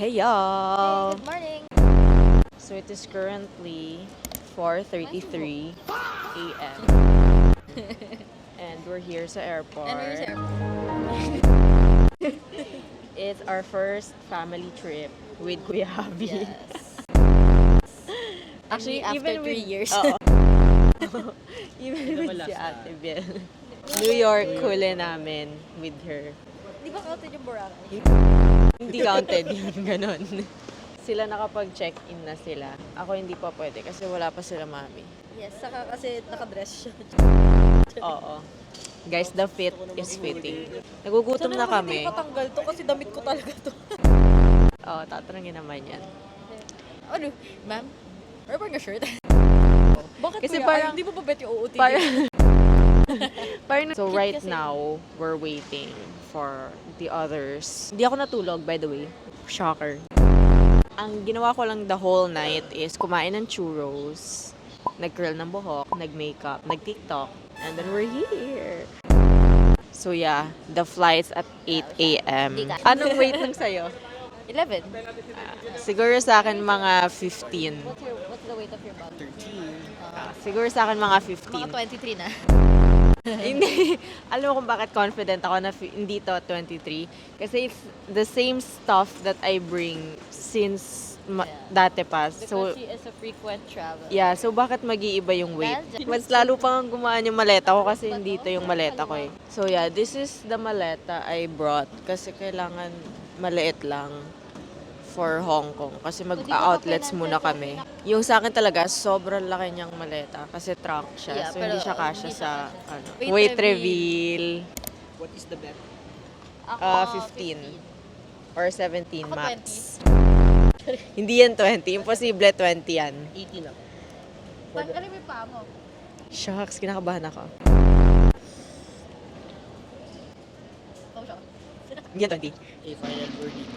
Hey y'all! Good morning! So it is currently 4:33 a.m. and we're here sa airport. And we're here. It's our first family trip with Kuya Javi. Yes. Actually, after even 3 with, years. Oo. Even with si Ate Bel. New York huli namin with her. Di ba counted yung Boracay? Hindi counted yung ganon. Sila nakapag-check-in na sila. Ako hindi pa pwede kasi wala pa sila mami. Yes, saka kasi nakadress siya. Oo. Guys, the fit is fitting. Nagugutom na kami. Hindi patanggal to kasi damit ko talaga to. Oo, tatanungin naman yan. Ano? Ma'am? Where ba yung shirt? Bakit Kasi kuya? parang- Ay, hindi mo ba bet yung OOTD? So right kasi. now, we're waiting for the others. Hindi ako natulog, by the way. Shocker. Ang ginawa ko lang the whole night is kumain ng churros, nag-curl ng buhok, nag-makeup, nag-tiktok, and then we're here. So yeah, the flight's at 8 a.m. Anong weight ng sa'yo? 11. Siguro sa akin mga 15. What's the weight of your body? 13. Siguro sa akin mga Mga 15. 23 na. Hindi. Alam mo kung bakit confident ako na hindi to 23? Kasi it's the same stuff that I bring since dati pa. So, Because she is a frequent traveler. yeah. So, bakit mag-iiba yung weight? Mas lalo pang gumaan yung maleta ko kasi hindi to yung maleta ko eh. So, yeah. This is the maleta I brought kasi kailangan maliit lang for Hong Kong kasi mag-outlets muna kami. Yung sa akin talaga, sobrang laki niyang maleta kasi trunk siya. Yeah, So, pero hindi siya kasya hindi sa siya ano. Weight Weight reveal. What is the bet? Ako, 15. Or 17 Ako, max. Hindi yan 20. Imposible 20 yan. 18 ako. Ano yung paa mo? Shucks, kinakabahan ako. Oh, siya. Hindi yan 20. A final verdict.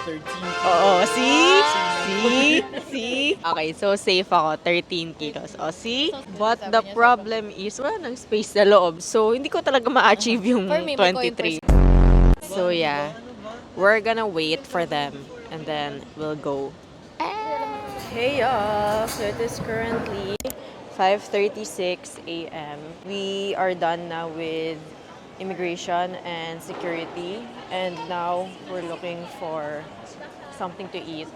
13. Oo, see? See? Okay, so safe ako. 13 kilos. O, see? But the problem is, wala nang space sa loob. So, hindi ko talaga ma-achieve yung For me, may coin 23. So, yeah. We're gonna wait for them. And then, we'll go. Hey, y'all! So, it is currently 5:36 a.m. We are done now with immigration and security. And now, we're looking for something to eat.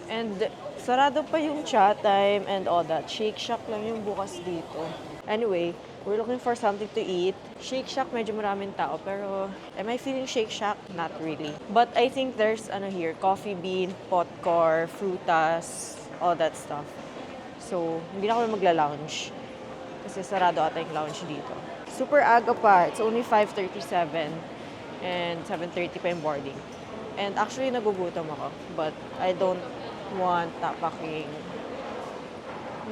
And sarado pa yung chat time and all that. Shake Shack lang yung bukas dito. Anyway, we're looking for something to eat. Shake Shack, medyo maraming tao. Pero, am I feeling Shake Shack? Not really. But I think there's, here, coffee bean, popcorn, frutas, all that stuff. So, hindi na kami magla-lounge. Kasi sarado ata yung lounge dito. Super aga pa. It's only 5:37. And 7:30 pa yung boarding. And actually, nagugutom ako. But I don't want tapaking.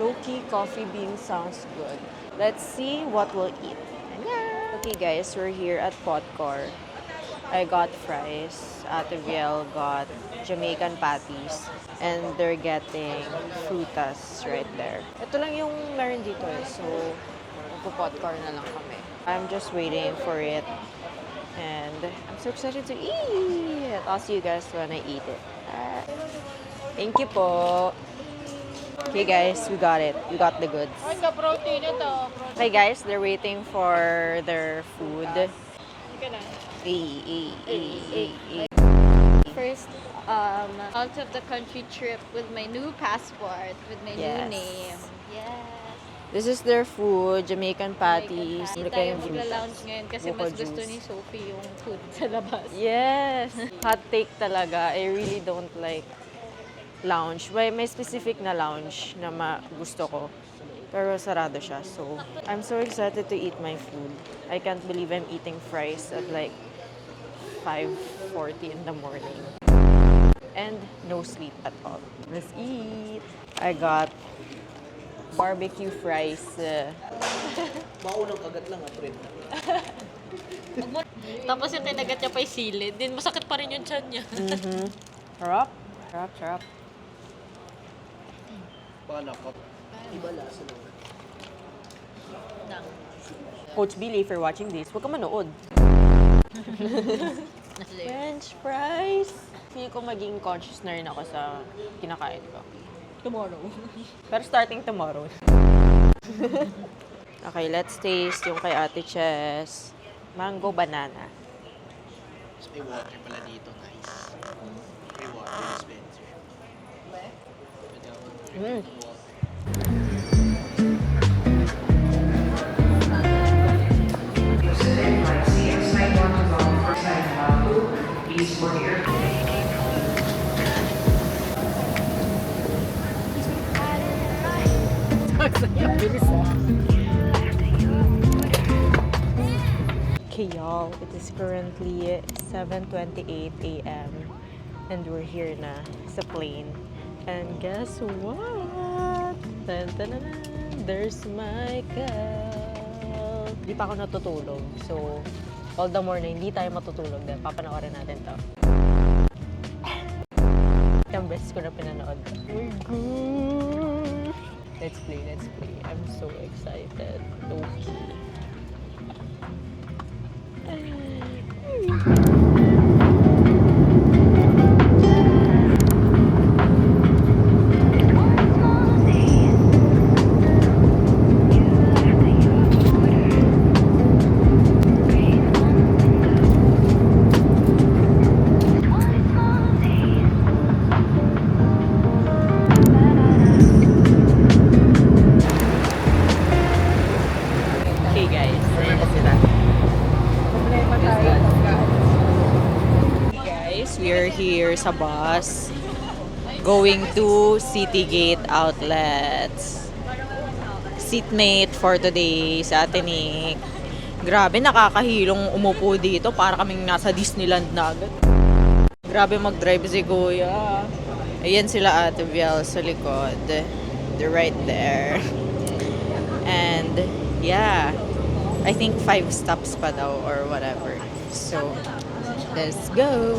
Low-key coffee bean sounds good. Let's see what we'll eat. Okay guys, we're here at Potcor. I got fries. Ate Viel got Jamaican patties. And they're getting frutas right there. Ito lang yung meron dito eh. So, magpo-Potcor na lang kami. I'm just waiting for it. And I'm so excited to eat. I'll see you guys when I eat it. Thank you po. Okay guys, we got it. We got the goods. protein ito. Okay guys, they're waiting for their food. First, out of the country trip with my new passport, with my Yes. new name. Yes. This is their food, Jamaican patties. Hindi tayo magla-lounge ngayon kasi Buko mas gusto juice. ni Sophie yung food sa labas. Yes! Hot take talaga. I really don't like lounge. May specific na lounge na gusto ko. Pero sarado siya. So, I'm so excited to eat my food. I can't believe I'm eating fries at like 5:40 in the morning. And no sleep at all. Let's eat! I got barbecue fries. Maunang kagat lang, friend. Tapos yung tinagat niya pa yung silid, din masakit pa rin yung tiyan niya. Sarap. Sarap, sarap. Panakot. Iba lasa lang. Coach Billy, if you're watching this, huwag ka manood. French fries. feel ko maging conscious na rin ako sa kinakain ko. Tomorrow. Pero starting tomorrow. Okay, let's taste yung kay Ate Chess. Mango banana. May water pala dito, nice. May water dispenser. Okay, y'all, it is currently 7:28 a.m. and we're here na sa plane. And guess what? Dun, dun, dun, dun. There's Michael. Di pa ako natutulog. So, all the more na hindi tayo matutulog din. Papanoorin natin to. Yung best ko na pinanood. Oh my God! Let's play, let's play. I'm so excited. Okay. Okay guys, ayan na sila. Guys, we are here sa bus going to Citygate Outlets. Seatmate for today sa Ate Nick. Grabe, nakakahilong umupo dito para kaming nasa Disneyland na agad. Grabe mag-drive si Kuya. Ayan sila Ate Biel sa likod. They're right there. And yeah, I think 5 stops pa daw or whatever. So, let's go!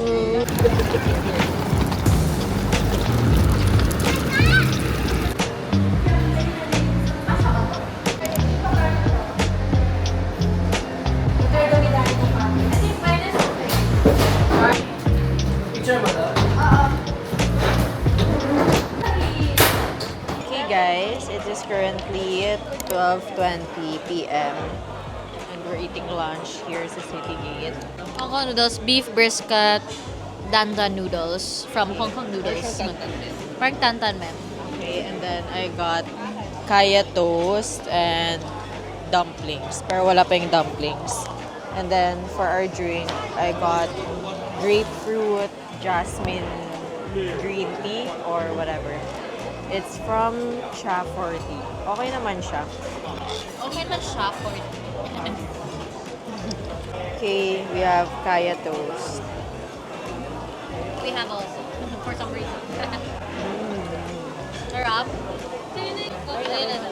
Okay guys, it is currently 12:20 p.m. and we're eating lunch here sa Citygate. Hong Kong noodles, beef brisket, dandan noodles from Hong Kong noodles. Parang tantan, ma'am. Okay, and then I got kaya toast and dumplings. Pero wala pa yung dumplings. And then for our drink, I got grapefruit jasmine green tea or whatever. It's from Cha 40. Okay naman siya. Okay na siya for Okay, we have kaya toast. we have also for some reason. Sarap. Ayun na.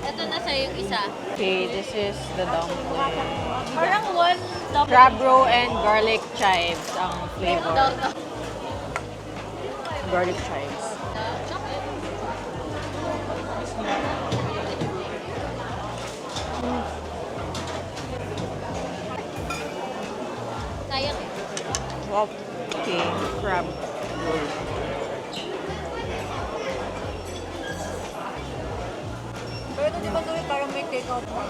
Ito na sa'yo yung isa. Okay, this is the dumpling. Parang one Crab roe and garlic chives ang flavor. Garlic chives. Sayang. Wow. Okay, crab roll. Pero ito di ba ito parang may take-out pa?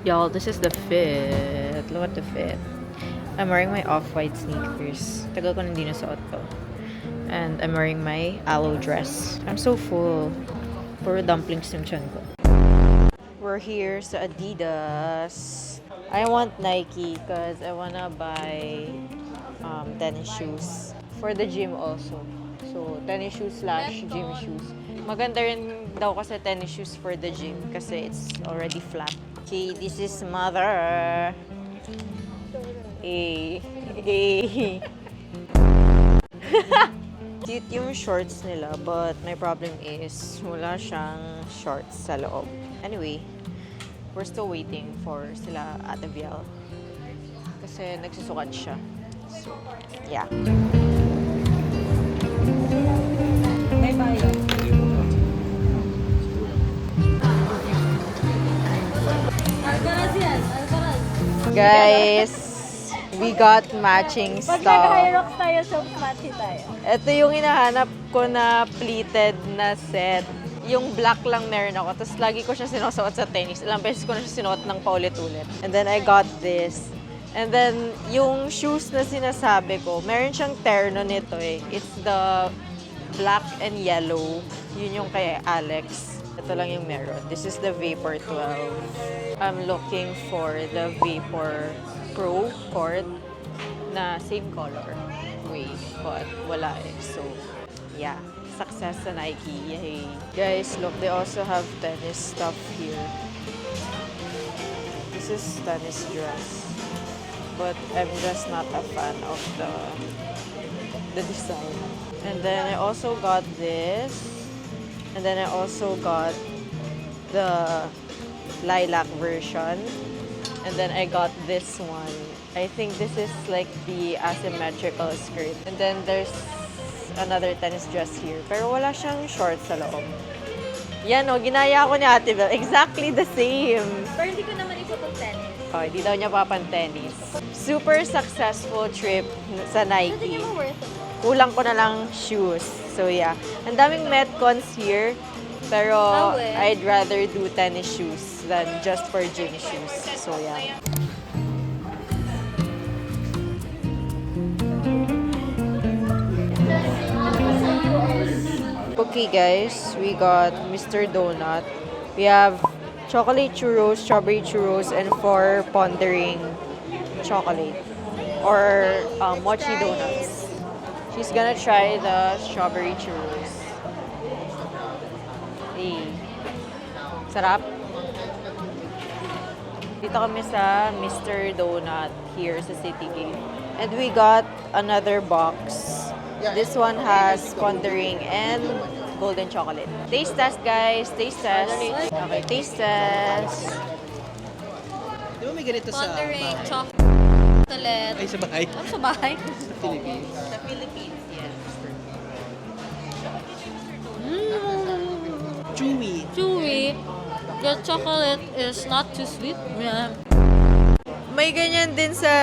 Y'all, this is the fit. Look at the fit. I'm wearing my off-white sneakers. Tagal ko hindi nasuot to. And I'm wearing my aloe dress. I'm so full. Puro dumplings yung tiyan ko. We're here sa Adidas. I want Nike because I wanna buy tennis shoes. For the gym also. So, tennis shoes / gym shoes. Maganda rin daw kasi tennis shoes for the gym kasi it's already flat. Okay, this is mother. Hey. Hey. Cute yung shorts nila, but my problem is wala siyang shorts sa loob. Anyway, we're still waiting for sila Ate Biel. Kasi nagsusukat siya. So, yeah. Bye-bye. Guys, we got matching Pag stuff. nag-Hyrox tayo, soap matchy tayo. Ito yung hinahanap ko na pleated na set. Yung black lang meron ako. Tapos lagi ko siya sinusuot sa tennis. Ilang beses ko na siya sinuot ng paulit-ulit. And then I got this. And then yung shoes na sinasabi ko, meron siyang terno nito eh. It's the black and yellow. Yun yung kay Alex. Ito lang yung meron. This is the Vapor 12. I'm looking for the Vapor Pro Court na same color. Wait, but wala eh. So, yeah. Success sa Nike. Yay. Guys, look, they also have tennis stuff here. This is tennis dress. But I'm just not a fan of the design. And then I also got this. And then I also got the lilac version. And then I got this one. I think this is like the asymmetrical skirt. And then there's another tennis dress here. Pero wala siyang shorts sa loob. Yan o, ginaya ko ni Ate Bel. Exactly the same. Pero hindi ko naman ipapag tennis. Oh, hindi daw niya papan-tennis. Super successful trip sa Tingin Nike. mo worth it? Kulang ko na lang shoes. So yeah. Ang daming Metcons here. Pero I'd rather do tennis shoes than just for gym shoes. So yeah. Okay guys, we got Mr. Donut. We have chocolate churros, strawberry churros, and 4 pondering chocolate. Or mochi donuts. She's gonna try the strawberry churros. Hey. Sarap. Dito kami sa Mr. Donut here sa City Gate. And we got another box. This one has pondering and golden chocolate. Taste test, guys. Taste test. Okay, taste test. Di ba may ganito sa... Pondering bahay? chocolate. Ay, sa bahay. Ano sa bahay? Sa Philippines. Sa Philippines, yes. Chewy. Chewy. The chocolate is not too sweet. Yeah. May ganyan din sa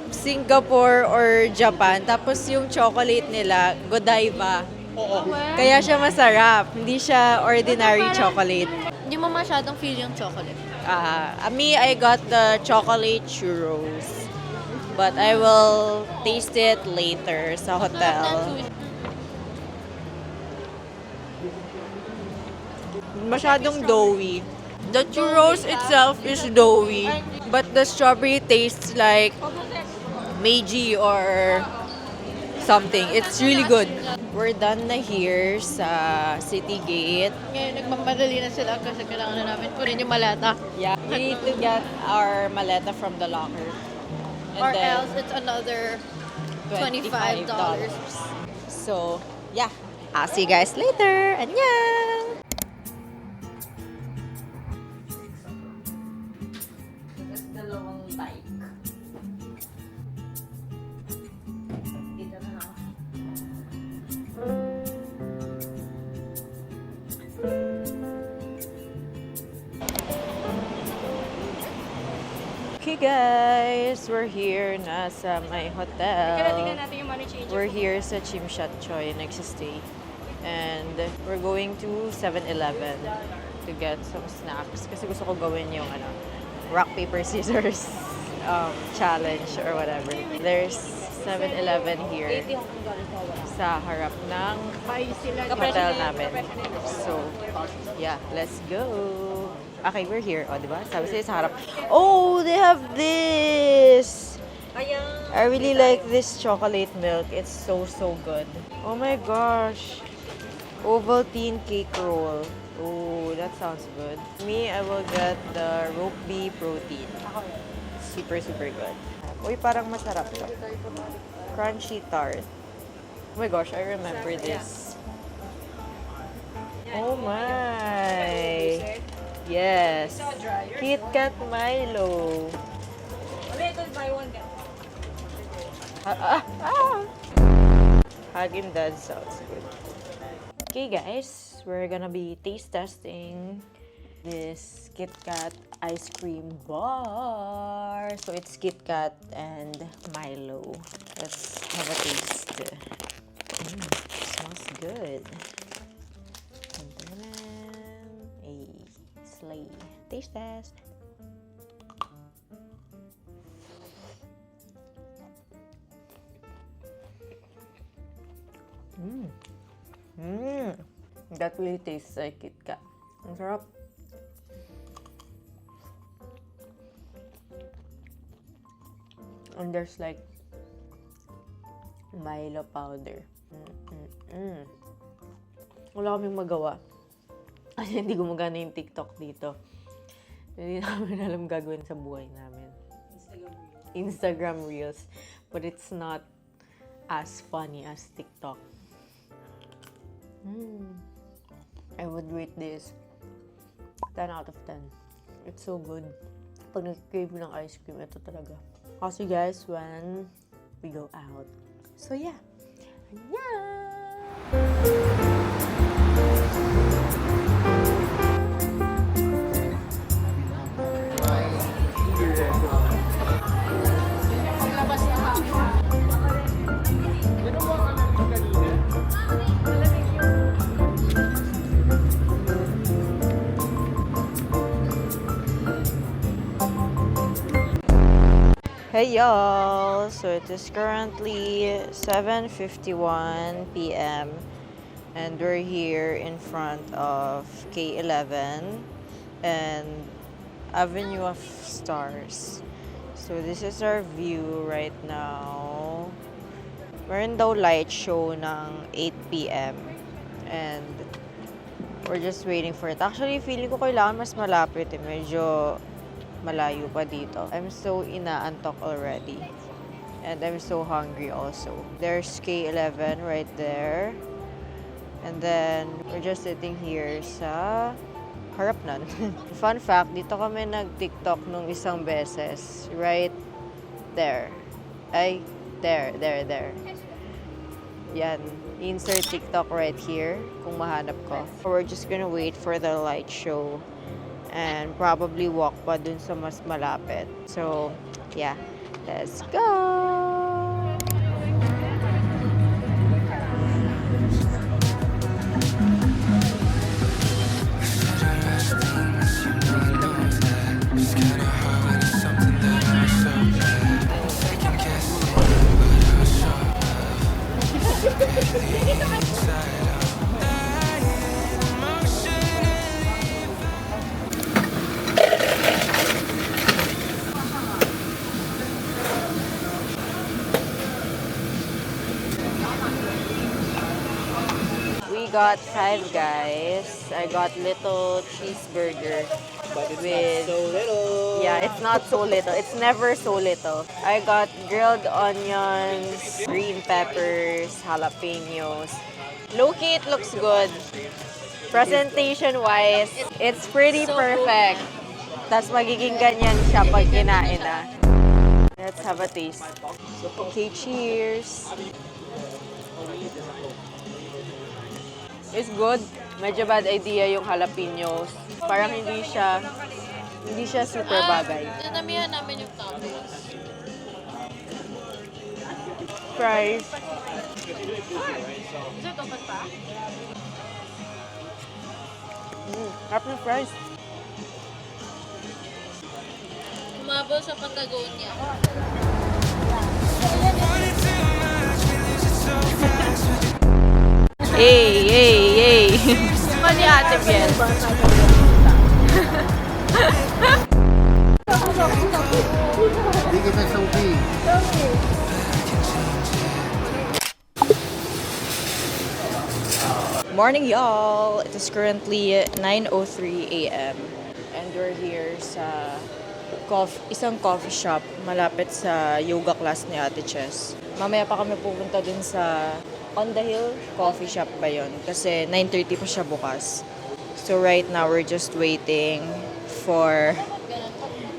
Singapore or Japan. Tapos yung chocolate nila, Godiva. Oo. Kaya siya masarap. Hindi siya ordinary chocolate. Hindi mo masyadong feel yung chocolate. Me, I got the chocolate churros. But I will taste it later sa hotel. Masyadong doughy. The churros itself is doughy. But the strawberry tastes like Meiji or something. It's really good. We're done na here sa City Gate. Ngayon, nagmamadali na sila kasi kailangan na namin kunin yung malata. Yeah, we need to get our maleta from the locker. And Or then else, it's another $25. So, yeah. I'll see you guys later. Annyeong! Dalawang bike. Dito na ako. Okay guys, we're here na sa my hotel. Tingnan natin yung money changer. We're here sa Chimshat Choi, nagsistay. And we're going to 7-Eleven to get some snacks. Kasi gusto ko gawin yung rock, paper, scissors challenge or whatever. There's 7-Eleven here sa harap ng hotel namin. So, yeah, let's go. Okay, we're here. O, diba? Sabi sa'yo sa harap. Oh, they have this! I really like this chocolate milk. It's so good. Oh my gosh. Ovaltine cake roll. Oh, that sounds good. Me, I will get the Roqueby protein. Super good. Uy, parang masarap to. Crunchy tart. Oh my gosh, I remember this. Oh my. Yes. Kit Kat Milo. Haagen-Dazs sounds good. Okay guys, we're gonna be taste testing this Kit Kat ice cream bar. So it's Kit Kat and Milo. Let's have a taste. Smells good. Hey, slay. Taste test. That really tastes like Kit Kat. Ang sarap. And there's like Milo powder. Wala kaming magawa. Kasi hindi gumagana yung TikTok dito. Hindi namin alam gagawin sa buhay namin. Instagram Reels. But it's not as funny as TikTok. I would rate this 10 out of 10. It's so good. Pag nag-crave ng ice cream, ito talaga. I'll see you guys when we go out. So yeah. Hey y'all! So it is currently 7:51 p.m. and we're here in front of K11 and Avenue of Stars. So this is our view right now. Meron daw light show ng 8 p.m. and we're just waiting for it. Actually, feeling ko kailangan mas malapit eh. Medyo malayo pa dito. I'm so inaantok already. And I'm so hungry also. There's K11 right there. And then, we're just sitting here sa harap nun. Fun fact, dito kami nag-TikTok nung isang beses. Right there. Ay, there. Yan. Insert TikTok right here kung mahanap ko. We're just gonna wait for the light show. And probably walk pa dun sa mas malapit. So, yeah. Let's go! Got Five Guys. I got little cheeseburger. But it's with, not so little. Yeah, it's not so little. It's never so little. I got grilled onions, green peppers, jalapenos. Low-key, it looks good. Presentation-wise, it's pretty perfect. Tapos magiging ganyan siya pag kinain na. Let's have a taste. Okay, cheers. It's good. Medyo bad idea yung jalapenos. Parang hindi siya super bagay. Dinamihan namin yung toppings. Fries. Is it open pa? Harap ng fries. Umabot sa Patagonia. Hey! Mali ate Biel. Hindi kita suki. Morning, y'all! It is currently 9:03 a.m. And we're here sa isang coffee shop malapit sa yoga class ni Ate Chess. Mamaya pa kami pupunta dun sa On the Hill coffee shop ba yun? Kasi 9:30 pa siya bukas. So right now, we're just waiting for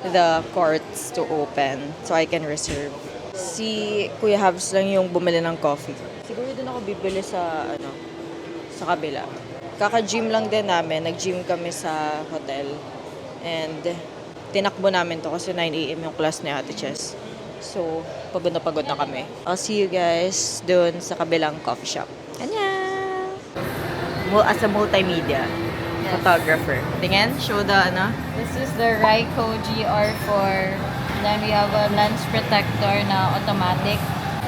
the courts to open so I can reserve. Si Kuya Habs lang yung bumili ng coffee. Siguro din ako bibili sa sa kabila. Kaka-gym lang din namin. Nag-gym kami sa hotel. And tinakbo namin to kasi 9 a.m. yung class ni Ate Chess. So, pagod na kami. I'll see you guys dun sa kabilang coffee shop. Annyeong! As a multimedia photographer. Tingin, show the ano. This is the Ryko GR4. Then we have a lens protector na automatic.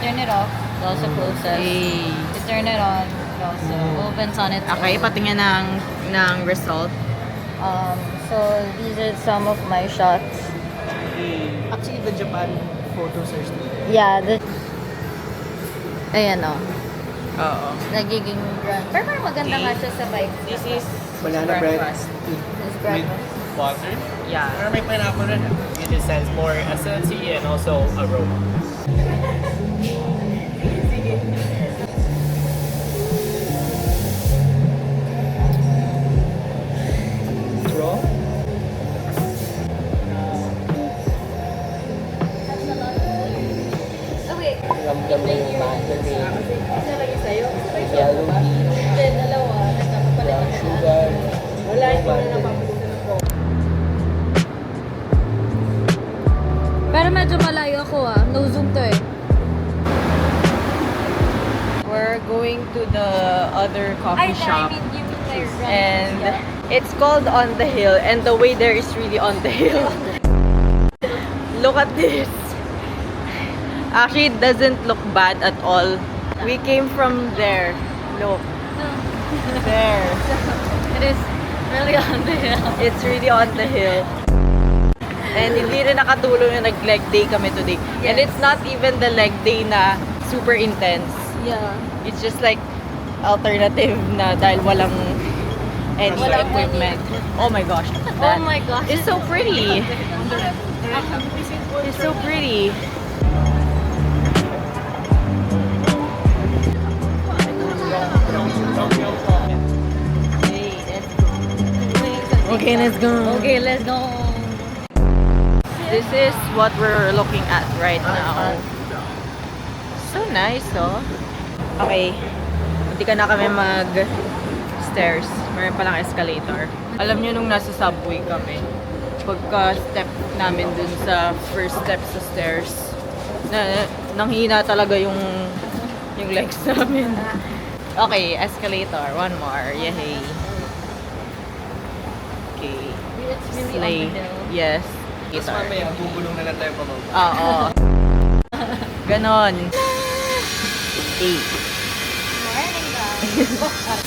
Turn it off. It also closes. Hey. You turn it on. It also opens on its Okay, own. patingin ng result. So these are some of my shots. Actually, the Japan photos are still there. Yeah, ayan o. Oo. Nagiging grand. Pero parang maganda nga siya sa bike. This is Banana bread breakfast. This with breakfast. water. Yeah. Pero may pineapple rin. In a sense, more acidity and also aroma. Raw. Ramdam mo yung battery. Yellow bean. Brown sugar. Wala Pero medyo malayo ako ah. No zoom to eh. We're going to the other coffee shop. you mean And it's called On the Hill, and the way there is really on the hill. Look at this. Actually, it doesn't look bad at all. We came from there. Look. There. It is really on the hill. It's really on the hill. And hindi rin nakatulong na nag-leg day kami today. And Yes. it's not even the leg day na super intense. Yeah. It's just like alternative na dahil walang any Walang equipment. Oh my gosh, look at Oh that. my gosh. It's so pretty. It's so pretty. Okay, let's go. Okay, let's go. This is what we're looking at right now. So nice, oh. Okay. Hindi ka na kami mag-stairs. Meron palang escalator. Alam nyo nung nasa subway kami, pagka-step namin dun sa first step sa stairs, nanghina talaga yung legs namin. Okay, escalator. One more. Yay. Okay. It's really Slay. on the hill. Yes. Tapos mamaya, bubulong na lang tayo pababa. Oo. Ganon. 8.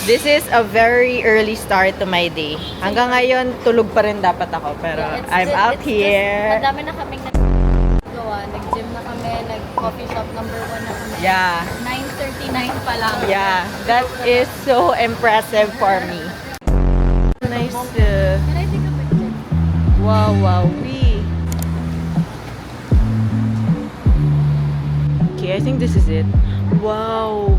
This is a very early start to my day. Hanggang ngayon, tulog pa rin dapat ako. Pero I'm out here. Madami na kaming nagawa. Nag-gym na kami. Nag-coffee shop number 1 na kami. Yeah. 9:39 pa lang. Yeah. That is so impressive for me. Nice. Can I take a picture? Wow, wow, wee. Okay, I think this is it. Wow.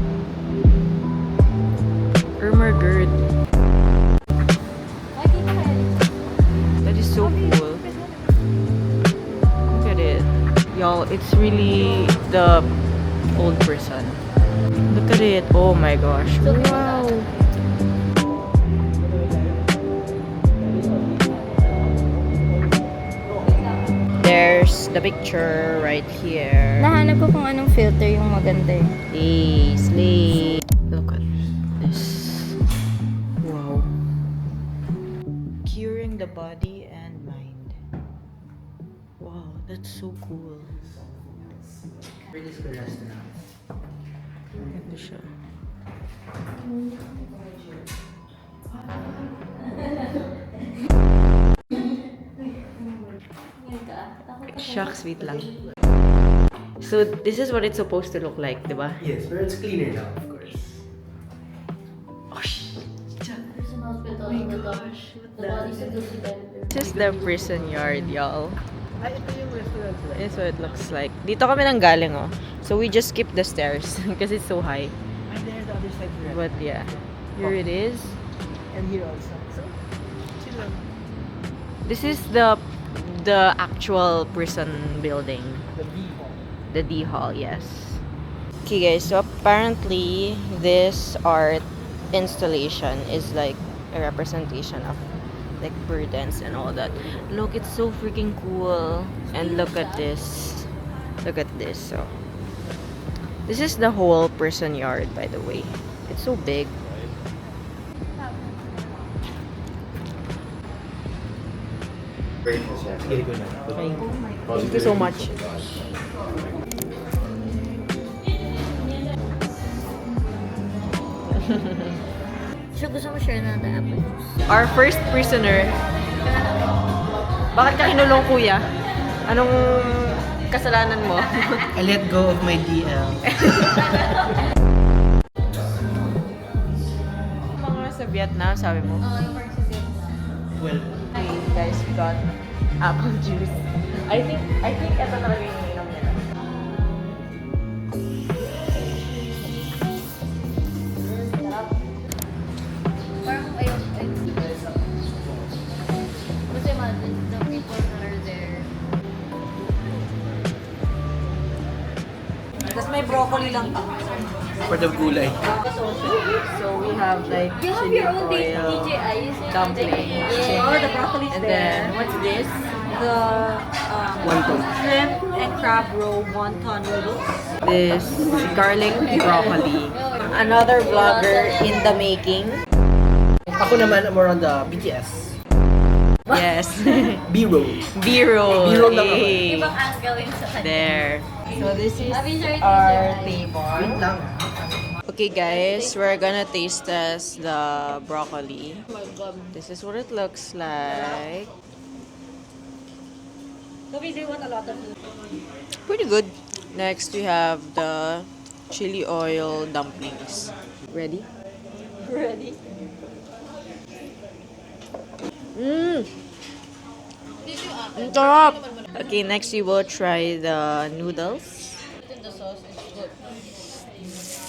Ermergerd. That is so cool. Look at it. Y'all, it's really the old person. Look at it. Oh my gosh. Wow. There's the picture right here. Nahanap ko kung anong filter yung maganda eh. Slay. Look at this. Wow. Curing the body and mind. Wow, that's so cool. Really is the restaurant. Ganda siya. Shucks, wait lang. So, this is what it's supposed to look like, di ba? Yes, but it's cleaner now, of course. Oh, shit. Hospital. The body's supposed to be This is the prison yard, y'all. Ay, ito yung restaurant. This is what it looks like. Dito kami nang galing, oh. So, we just skipped the stairs because it's so high. And there's the other side of the But yeah, here it is. And here also. So, chill lang. This is the actual prison building. The V hall. The D Hall, yes. Okay guys, so apparently this art installation is like a representation of like bird dance and all that. Look, it's so freaking cool. And look at this. Look at this. So, this is the whole person yard, by the way. It's so big. Thank you so much. So, gusto mo share na the apple juice? Our first prisoner. Bakit ka kinulong, kuya? Anong kasalanan mo? I let go of my DL. Mga sa Vietnam, sabi mo? Well, Hey guys, we got apple juice. I think ito talaga yung ininom nila. Parang ayun. Kasi the people that are there. Tapos may broccoli lang pa. for the gulay. So we have like You have chili your own oil, DJI. You say dumplings. DJI. Oh, the broccoli's and there. And then what's this? The Wonton. shrimp and crab roll wonton noodles. This garlic broccoli. Another vlogger in the making. Ako naman, more on the BTS. Yes. B-roll. B-roll. B-roll lang ako. Yay. Ibang angle yung sa kanya. There. So this is Have you tried our DJI? table. Wait lang. Okay guys, we're gonna taste test the broccoli. This is what it looks like. So we do want a lot of Pretty good. Next we have the chili oil dumplings. Ready? ready. Mmm! Ang sarap! Okay, next we will try the noodles. I think the sauce is good.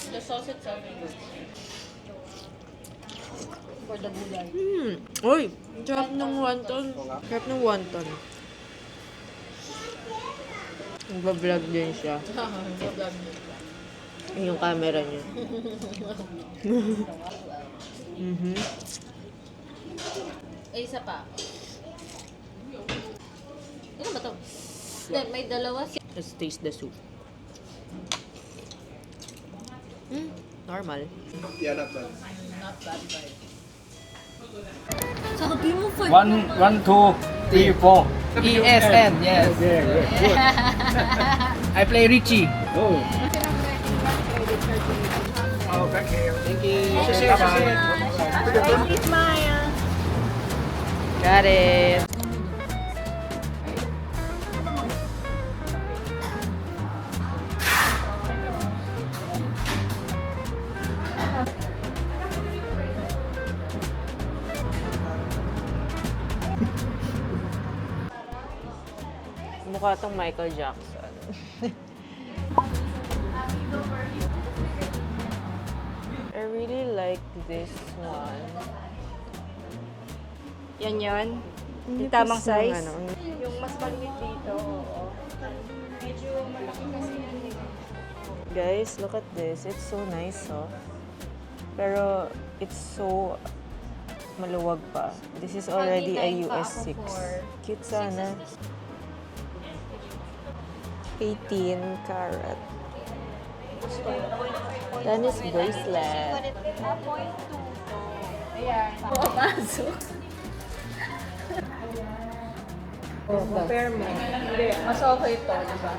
The sauce itself is good. For the gulay. Uy! Sarap ng wonton. Sarap ng wonton. Nagbablog din siya. Yung camera niya. Mhm. Ay, isa pa. Ano ba to? Hindi, may dalawa. Let's taste the soup. Normal. Yeah, not bad. Not bad, but... Sabi mo for 1, 2, 3, 4. ESN, yes. Okay, good. I play Richie. Oh. Oh, thank you. Thank you. Got it. Mukha tong Michael Jackson. I really like this one. Yan yun. Yung Nipis tamang ng size. ano. Yung mas maliit dito, oo. Medyo malaki kasi yan eh. Guys, look at this. It's so nice, oh. Pero it's so maluwag pa. This is already a US 6. Cute sana. 18 karat. Tennis bracelet. Pumasok. Compare mo. Hindi. Mas okay ito, diba?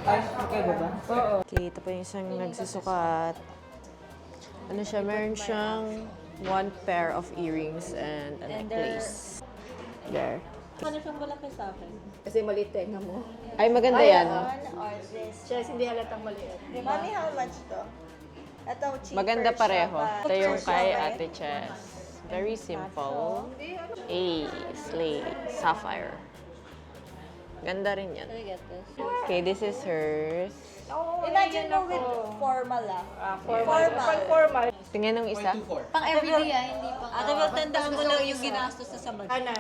Okay ba ba? Oo. Okay, ito pa yung isang nagsusukat. Ano siya? Meron siyang one pair of earrings and a necklace. There. Ano siyang malaki sa akin? Kasi maliit tenga mo. Ay, maganda yan. Or this. Chess, hindi halatang maliit. Mami, how much to? Ito, cheaper Maganda siya pareho. pa. Ito yung Cheaper kay siya, right? Ate Chess. Very simple. A, slay, sapphire. Ganda rin yan. Can I get this? Okay, this is hers. Imagine mo with formal Formal. Tingnan ng isa. Pang everyday hindi pang... Ate, will tandaan mo lang yung ginastos sa samad. Ano?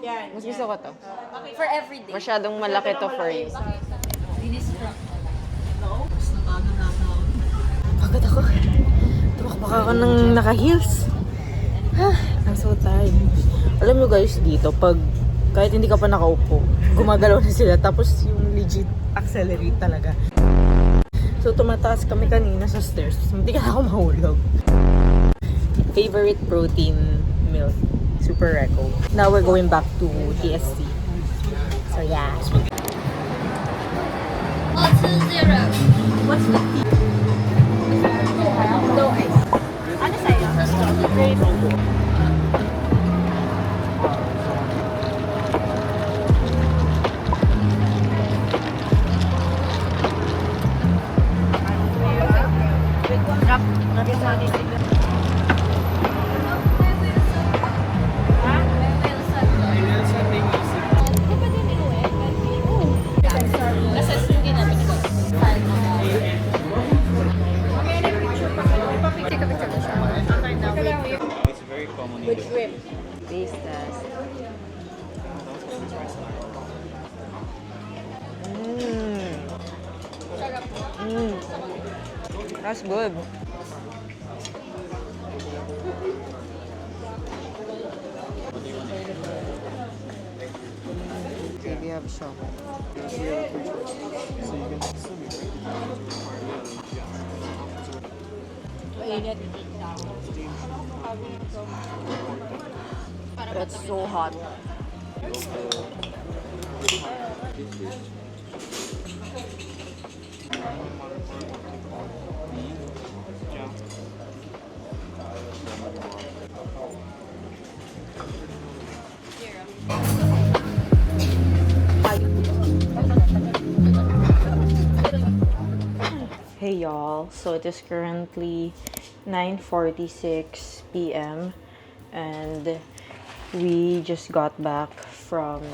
Yan. Mas gusto ko to. For everyday. Masyadong malaki to for you. Pagod ako. Tumakbaka ako ng naka-heels. I'm so tired. Alam mo guys, dito, kahit hindi ka pa nakaupo, gumagalaw na sila. Tapos yung legit accelerate talaga. So, tumataas kami kanina sa stairs. Hindi ka na ako mahulog. Favorite protein milk. Super reco. Now, we're going back to TSC. So, yeah. Oh, 2-0. What's the tea? No ice. Ano sa'yo? Grape. Taste test. That's good. Okay, we have chocolate. That's so hot. Hey y'all, so it is currently 9:46 p.m. and we just got back from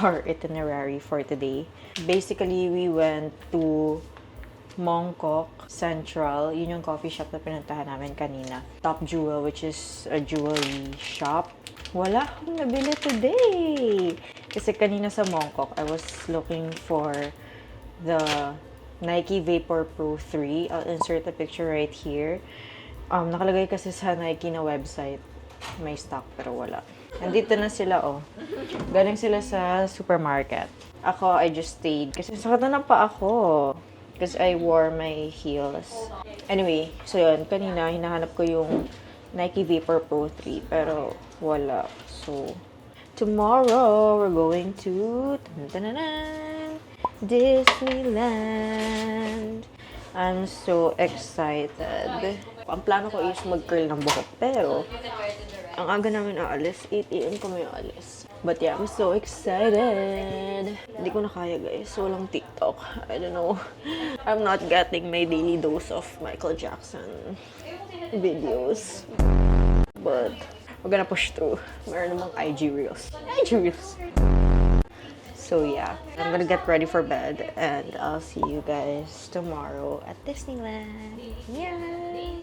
our itinerary for today. Basically, we went to Mongkok Central. Yun yung coffee shop na pinuntahan namin kanina. Top Jewel, which is a jewelry shop. Wala akong nabili today! Kasi kanina sa Mongkok, I was looking for the Nike Vapor Pro 3. I'll insert a picture right here. Nakalagay kasi sa Nike na website. May stock pero wala. Nandito na sila, oh. Galing sila sa supermarket. Ako, I just stayed. Kasi sakit na pa ako. Because I wore my heels. Anyway, so yun. Kanina, hinahanap ko yung Nike Vapor Pro 3. Pero wala. So, tomorrow, we're going to Disneyland. I'm so excited. Ang plano ko is mag-curl ng buhok. Pero, ang aga namin aalis, 8 a.m. kami aalis. But yeah, I'm so excited. Hindi ko na kaya guys. Walang TikTok. I don't know. I'm not getting my daily dose of Michael Jackson videos. But, we're gonna push through. Meron namang IG Reels. IG Reels! So yeah, I'm gonna get ready for bed and I'll see you guys tomorrow at Disneyland. Yay!